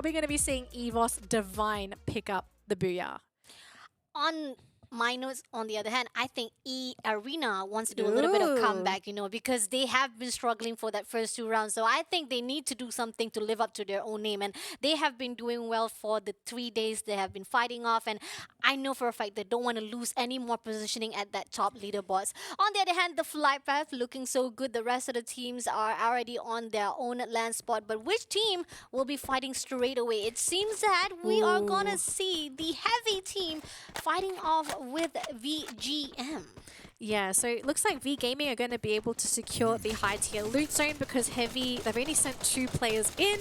probably going to be seeing EVOS Divine pick up the Booyah. On my notes, on the other hand, I think Arena wants to do a little bit of comeback, you know, because they have been struggling for that first 2 rounds. So I think they need to do something to live up to their own name. And they have been doing well for the 3 days they have been fighting off. And I know for a fact they don't want to lose any more positioning at that top leaderboards. On the other hand, the flight path looking so good. The rest of the teams are already on their own land spot. But which team will be fighting straight away? It seems that we are going to see the heavy team fighting off with VGM. Yeah, so it looks like V Gaming are going to be able to secure the high tier loot zone because Heavy, they've only sent 2 players in.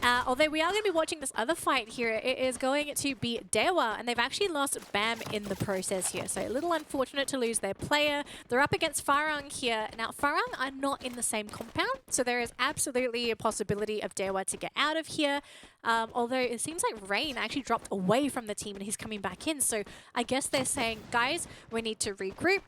Although we are going to be watching this other fight here. It is going to be Dewa, and they've actually lost Bam in the process here. So a little unfortunate to lose their player. They're up against Farang here. Now, Farang are not in the same compound, so there is absolutely a possibility of Dewa to get out of here. Although it seems like Rain actually dropped away from the team and he's coming back in. So I guess they're saying, guys, we need to regroup.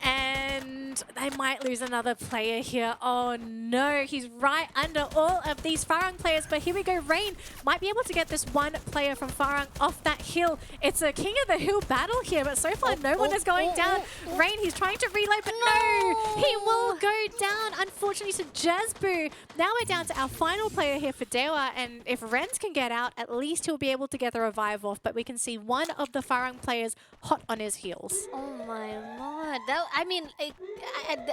And they might lose another player here. Oh no, he's right under all of these Farang players. But here we go, Rain might be able to get this one player from Farang off that hill. It's a King of the Hill battle here, but so far no one is going down. Rain, he's trying to reload, but no, he will go down, unfortunately, to Jazboo. Now we're down to our final player here for Dewa, and if Renz can get out, at least he'll be able to get the revive off. But we can see one of the Farang players hot on his heels. Oh my lord. I mean,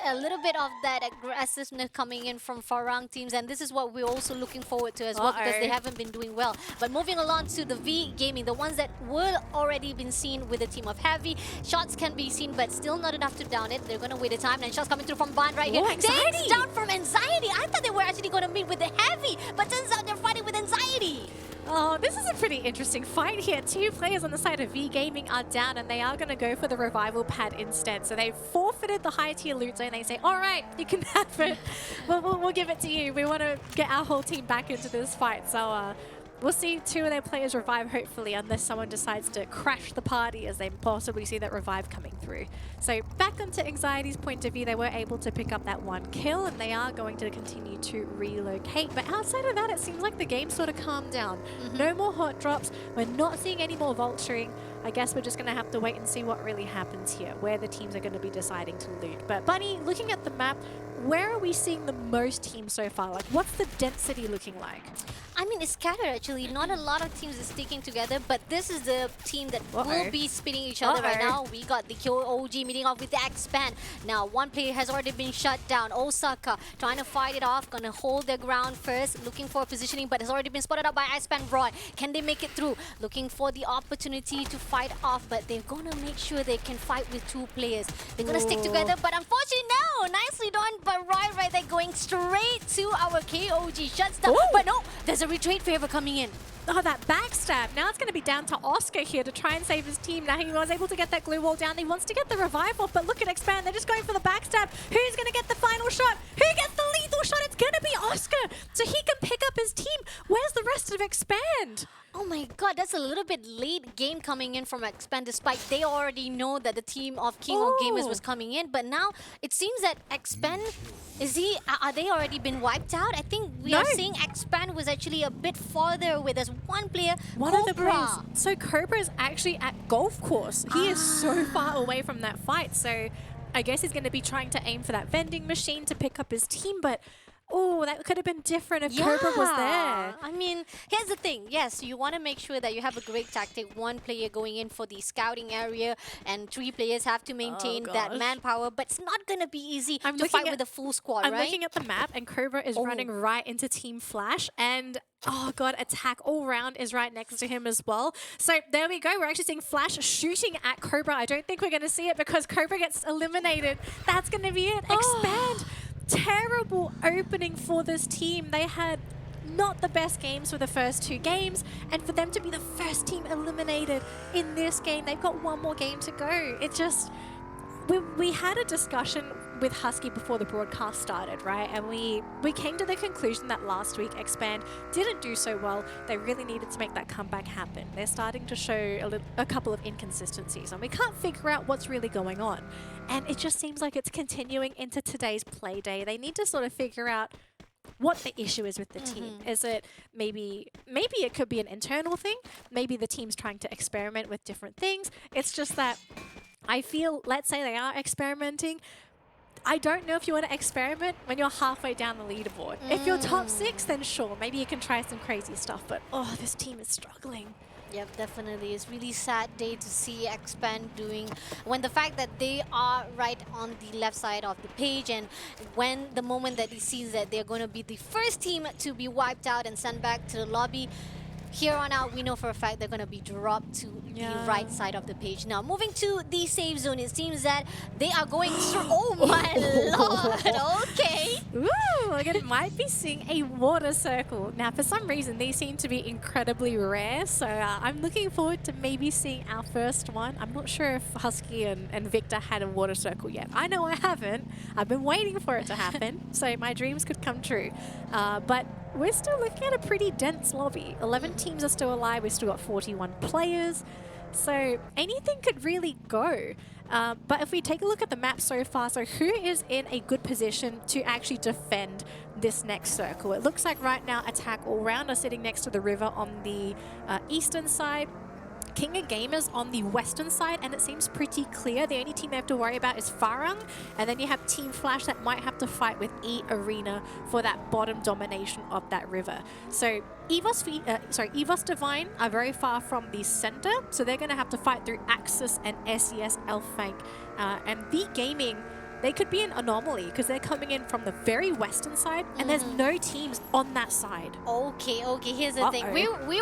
a little bit of that aggressiveness coming in from Farang teams, and this is what we're also looking forward to as well, because they haven't been doing well. But moving along to the V Gaming, the ones that were already been seen with the team of Heavy. Shots can be seen, but still not enough to down it. They're going to wait a time, and shots coming through from Bond right here. Dane's down from Anxiety. I thought they were actually going to meet with the Heavy, but turns out they're fighting with Anxiety. Oh, this is a pretty interesting fight here. 2 players on the side of V Gaming are down, and they are going to go for the revival pad instead. So they forfeited the high tier loot zone. They say, all right, you can have it. We'll give it to you. We want to get our whole team back into this fight. So we'll see 2 of their players revive, hopefully, unless someone decides to crash the party as they possibly see that revive coming through. So back onto Anxiety's point of view, they were able to pick up that 1 kill, and they are going to continue to relocate. But outside of that, it seems like the game sort of calmed down. No more hot drops. We're not seeing any more vulturing. I guess we're just going to have to wait and see what really happens here, where the teams are going to be deciding to loot. But Bunny, looking at the map, where are we seeing the most teams so far? Like, what's the density looking like? I mean, it's scattered actually. Not a lot of teams are sticking together, but this is the team that will be spitting each other right now. We got the KOG meeting off with the Expand. Now, 1 player has already been shut down. Osaka trying to fight it off, gonna hold their ground first, looking for positioning, but has already been spotted out by Expand Roy. Can they make it through? Looking for the opportunity to fight off, but they're gonna make sure they can fight with 2 players. They're gonna stick together, but unfortunately, no! Nicely done by Roy right there, going straight to our KOG. Shuts down, but no, there's a retreat favor coming in. Oh, that backstab. Now it's going to be down to Oscar here to try and save his team. Now he was able to get that glue wall down. He wants to get the revive off, but look at Expand. They're just going for the backstab. Who's going to get the final shot? Who gets the lethal shot? It's going to be Oscar. So he can pick up his team. Where's the rest of Expand? Oh my god, that's a little bit late game coming in from Expand, despite they already know that the team of King of Gamers was coming in. But now it seems that Expand, are they already been wiped out? I think we are seeing Expand was actually a bit farther away. There's 1 player, One of the players. So Cobra is actually at golf course. He is so far away from that fight. So I guess he's going to be trying to aim for that vending machine to pick up his team, but oh, that could have been different if Cobra was there. I mean, here's the thing. Yes, you want to make sure that you have a great tactic. 1 player going in for the scouting area, and 3 players have to maintain that manpower. But it's not going to be easy to fight with a full squad, right? I'm looking at the map, and Cobra is running right into Team Flash, and oh god, Attack all round is right next to him as well. So there we go. We're actually seeing Flash shooting at Cobra. I don't think we're going to see it because Cobra gets eliminated. That's going to be it. Expand. Terrible opening for this team. They had not the best games for the first 2 games, and for them to be the first team eliminated in this game, they've got 1 more game to go. It just... We had a discussion with Husky before the broadcast started, right? And we came to the conclusion that last week Expand didn't do so well. They really needed to make that comeback happen. They're starting to show a couple of inconsistencies, and we can't figure out what's really going on. And it just seems like it's continuing into today's play day. They need to sort of figure out what the issue is with the team. Is it maybe it could be an internal thing? Maybe the team's trying to experiment with different things. It's just that I feel, let's say they are experimenting, I don't know if you want to experiment when you're halfway down the leaderboard. If you're top 6, then sure, maybe you can try some crazy stuff, but oh, this team is struggling. Yep, definitely. It's really sad day to see Expand doing when the fact that they are right on the left side of the page, and when the moment that he sees that they're going to be the first team to be wiped out and sent back to the lobby, here on out, we know for a fact they're going to be dropped to the right side of the page. Now, moving to the safe zone, it seems that they are going through... Oh my lord! Okay. Ooh, we're gonna might be seeing a water circle. Now, for some reason, these seem to be incredibly rare, so I'm looking forward to maybe seeing our first one. I'm not sure if Husky and Victor had a water circle yet. I know I haven't. I've been waiting for it to happen, so my dreams could come true. But we're still looking at a pretty dense lobby. 11 teams are still alive. We've still got 41 players. So anything could really go. But if we take a look at the map so far, so who is in a good position to actually defend this next circle? It looks like right now Attack All Round are sitting next to the river on the eastern side. King of Gamers on the western side, and it seems pretty clear. The only team they have to worry about is Farang, and then you have Team Flash that might have to fight with E Arena for that bottom domination of that river. So EVOS Divine are very far from the center, so they're going to have to fight through Axis and SES Elfank. And V Gaming, they could be an anomaly because they're coming in from the very western side, and there's no teams on that side. Okay. Here's the thing. We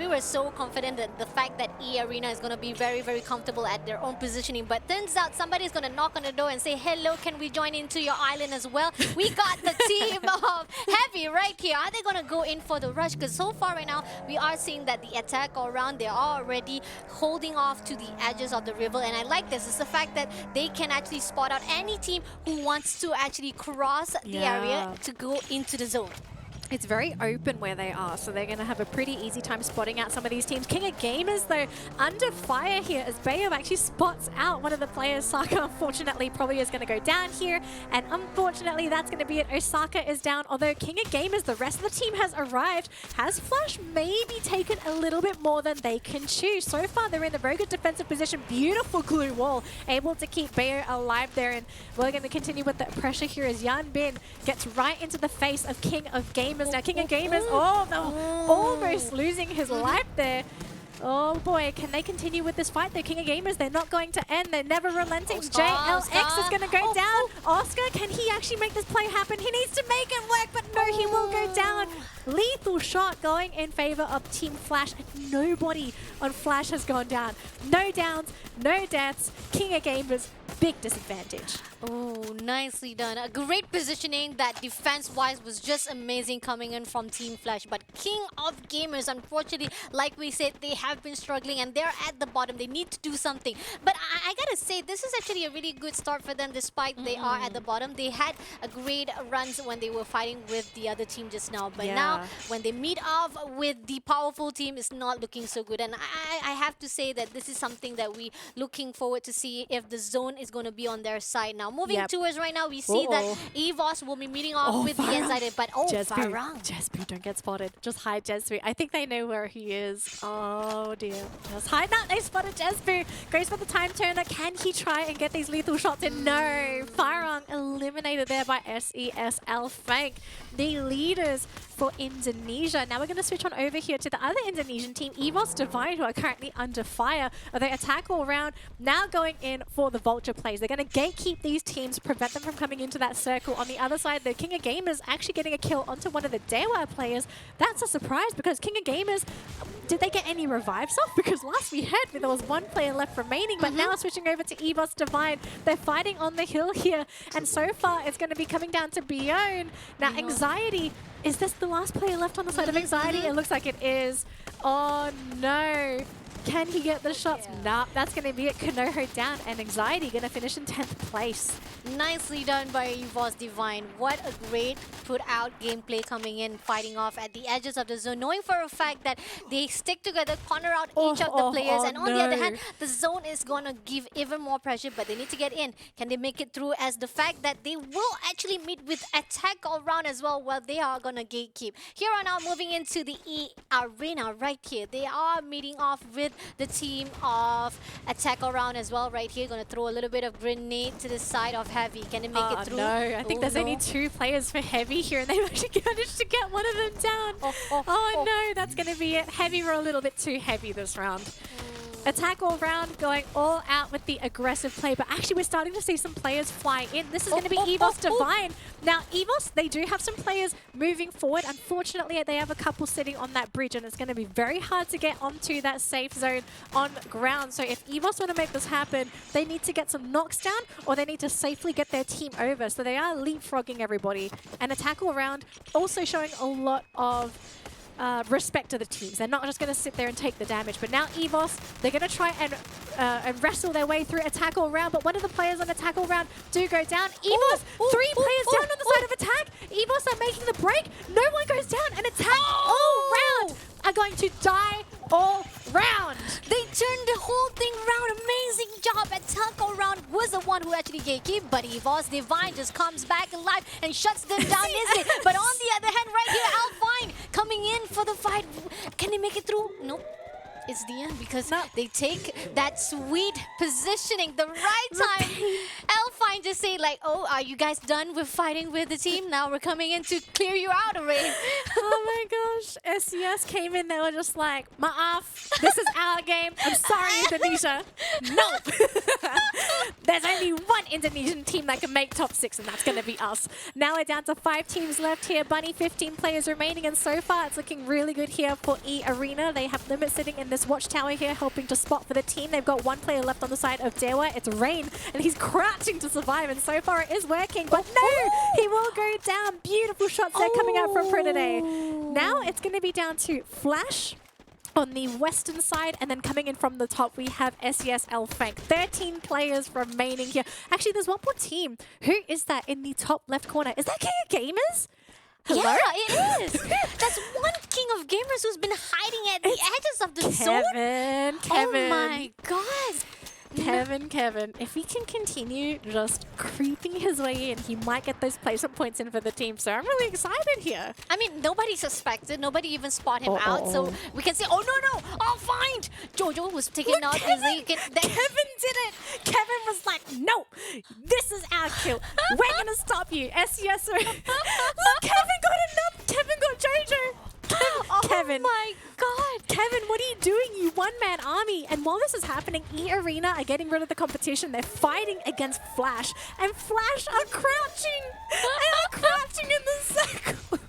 were so confident that the fact that E Arena is going to be very, very comfortable at their own positioning, but turns out somebody's going to knock on the door and say, "Hello, can we join into your island as well?" We got the team of Heavy right here. Are they going to go in for the rush? Because so far right now, we are seeing that the attack all around, they are already holding off to the edges of the river, and I like this. It's the fact that they can actually spot out any team who wants to actually cross the area to go into the zone. It's very open where they are, so they're going to have a pretty easy time spotting out some of these teams. King of Gamers, though, under fire here as Bayo actually spots out one of the players. Saka, unfortunately, probably is going to go down here, and unfortunately, that's going to be it. Osaka is down, although King of Gamers, the rest of the team has arrived. Has Flash maybe taken a little bit more than they can chew? So far, they're in a very good defensive position. Beautiful glue wall, able to keep Bayo alive there, and we're going to continue with the pressure here as Yan Bin gets right into the face of King of Gamers. Now, King of Gamers, almost losing his life there. Oh boy, can they continue with this fight? The King of Gamers, they're not going to end. They're never relenting. JLX is going to go down. Oscar, can he actually make this play happen? He needs to make it work, but no, he will go down. Lethal shot going in favor of Team Flash. And nobody on Flash has gone down. No downs, no deaths. King of Gamers, big disadvantage. Oh, nicely done. A great positioning. That defense-wise was just amazing coming in from Team Flash. But King of Gamers, unfortunately, like we said, they have been struggling and they're at the bottom. They need to do something. But I gotta say, this is actually a really good start for them despite they are at the bottom. They had a great runs when they were fighting with the other team just now. But now, when they meet off with the powerful team, it's not looking so good. And I have to say that this is something that we looking forward to see if the zone is going to be on their side now. Moving towards right now, we see that EVOS will be meeting off with the Insider, but Farang. Jesbu, don't get spotted. Just hide Jesbu. I think they know where he is. Oh dear. Just hide that. They spotted Jesbu. Goes for the time turner. Can he try and get these lethal shots in? No. Farang eliminated there by SES Elfank, the leaders for Indonesia. Now we're going to switch on over here to the other Indonesian team, EVOS Divine, who are currently under fire. They attack all round, now going in for the Vulture plays. They're going to gatekeep these teams, prevent them from coming into that circle. On the other side, the King of Gamers actually getting a kill onto one of the Dewa players. That's a surprise because King of Gamers, did they get any revives off? Because last we heard there was one player left remaining, but now switching over to EVOS Divine. They're fighting on the hill here, and so far it's going to be coming down to Beyond. Now, Anxiety, is this the last player left on the side of Anxiety? It looks like it is. Oh no. Can he get the shots? Yeah. Nah, that's going to be it. Konoha down, and Anxiety going to finish in 10th place. Nicely done by EVOS Divine. What a great put out gameplay coming in, fighting off at the edges of the zone, knowing for a fact that they stick together, corner out each of the players, and on the other hand, the zone is gonna give even more pressure, but they need to get in. Can they make it through, as the fact that they will actually meet with attack all round as well, while they are gonna gatekeep. Here on out, moving into the E Arena right here. They are meeting off with the team of attack all round as well right here. Gonna throw a little bit of grenade to the side of Heavy. Can they make it through? No, I think there's only 2 players for Heavy here, and they've actually managed to get one of them down. Oh no, that's going to be it. Heavy were a little bit too heavy this round. Attack all round, going all out with the aggressive play, but actually we're starting to see some players fly in. This is going to be EVOS Divine. Now, EVOS, they do have some players moving forward. Unfortunately, they have a couple sitting on that bridge, and it's going to be very hard to get onto that safe zone on ground. So if EVOS want to make this happen, they need to get some knocks down, or they need to safely get their team over. So they are leapfrogging everybody. And Attack all round also showing a lot of respect to the teams. They're not just going to sit there and take the damage. But now EVOS, they're going to try and wrestle their way through Attack all round. But one of the players on Attack all round do go down. EVOS, 3 players down on the side of Attack. EVOS are making the break. No one goes down. And Attack all round are going to die all round. They turned the whole thing around. Amazing job. Attack all round was the one who actually gatekeep, but EVOS Divine just comes back alive and shuts them down easily. But on the other hand, right here, Alpine coming in for the fight. Can they make it through? Nope. It's the end, because they take that sweet positioning, the right time. Alpine just say like, oh, are you guys done with fighting with the team? Now we're coming in to clear you out already. Oh my gosh. SCS came in, they were just like, Maaf, this is our game. I'm sorry, Indonesia. No. There's only one Indonesian team that can make top 6, and that's going to be us. Now we're down to 5 teams left here. Bunny, 15 players remaining, and so far it's looking really good here for E Arena. They have Limit sitting in this watchtower here, helping to spot for the team. They've got 1 player left on the side of Dewa. It's Rain, and he's crouching to survive, and so far it is working. But no, he will go down. Beautiful shots there coming out from Today. Now it's going to be down to Flash on the western side, and then coming in from the top, we have SES Elfank. 13 players remaining here. Actually, there's one more team. Who is that in the top left corner? Is that King of Gamers? Hello? Yeah, it is. That's one King of Gamers who's been hiding at the edges of the zone. Kevin. Oh my god. Kevin, if he can continue just creeping his way in, he might get those placement points in for the team. So I'm really excited here. I mean, nobody suspected. Nobody even spot him out. So we can say, oh, no, I'll find. Jojo was taken out. Kevin did it. Kevin was like, no, this is our kill. We're going to stop you. SES. Look, Kevin got enough. Kevin got Jojo. Kevin. Oh my god. Kevin, what are you doing? You one-man army. And while this is happening, E Arena are getting rid of the competition. They're fighting against Flash. And Flash are crouching. They are crouching in the circle.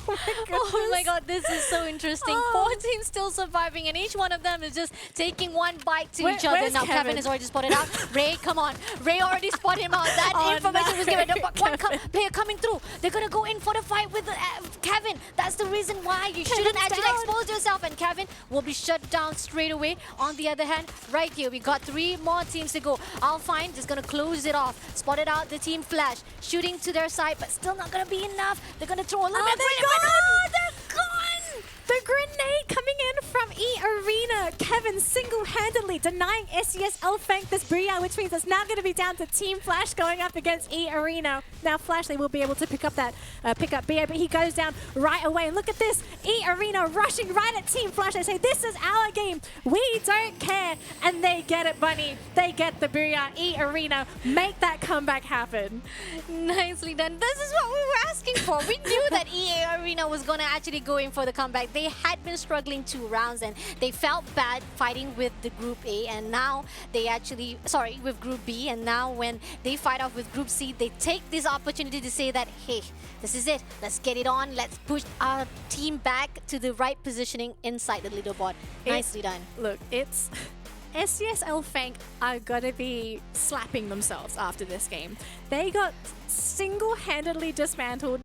Oh my god, this is so interesting. 4 teams still surviving, and each one of them is just taking one bite to each other. Now, Kevin is already spotted out. Ray, come on. Ray already spotted him out. That information was given. One player coming through. They're going to go in for the fight with Kevin. That's the reason why you shouldn't actually expose yourself. And Kevin will be shut down straight away. On the other hand, right here, we got 3 more teams to go. Alpine just going to close it off. Spotted out the team Flash. Shooting to their side, but still not going to be enough. They're going to throw a little bit. They're gone! The grenade coming in from E Arena. Kevin single-handedly denying SES Elfank this Bria, which means it's now going to be down to Team Flash going up against E Arena. Now Flash, they will be able to pick up that BA, but he goes down right away. And look at this, E Arena rushing right at Team Flash. They say, this is our game. We don't care. And they get it, Bunny. They get the Bria. E Arena, make that comeback happen. Nicely done. This is what we were asking for. We knew that EA Arena was going to actually go in for the comeback. They had been struggling 2 rounds, and they felt bad fighting with the Group A, and now they actually, with Group B, and now when they fight off with Group C, they take this opportunity to say that, hey, this is it. Let's get it on. Let's push our team back to the right positioning inside the leaderboard. Nicely done. Look, it's... SES Elfank are gonna be slapping themselves after this game. They got single-handedly dismantled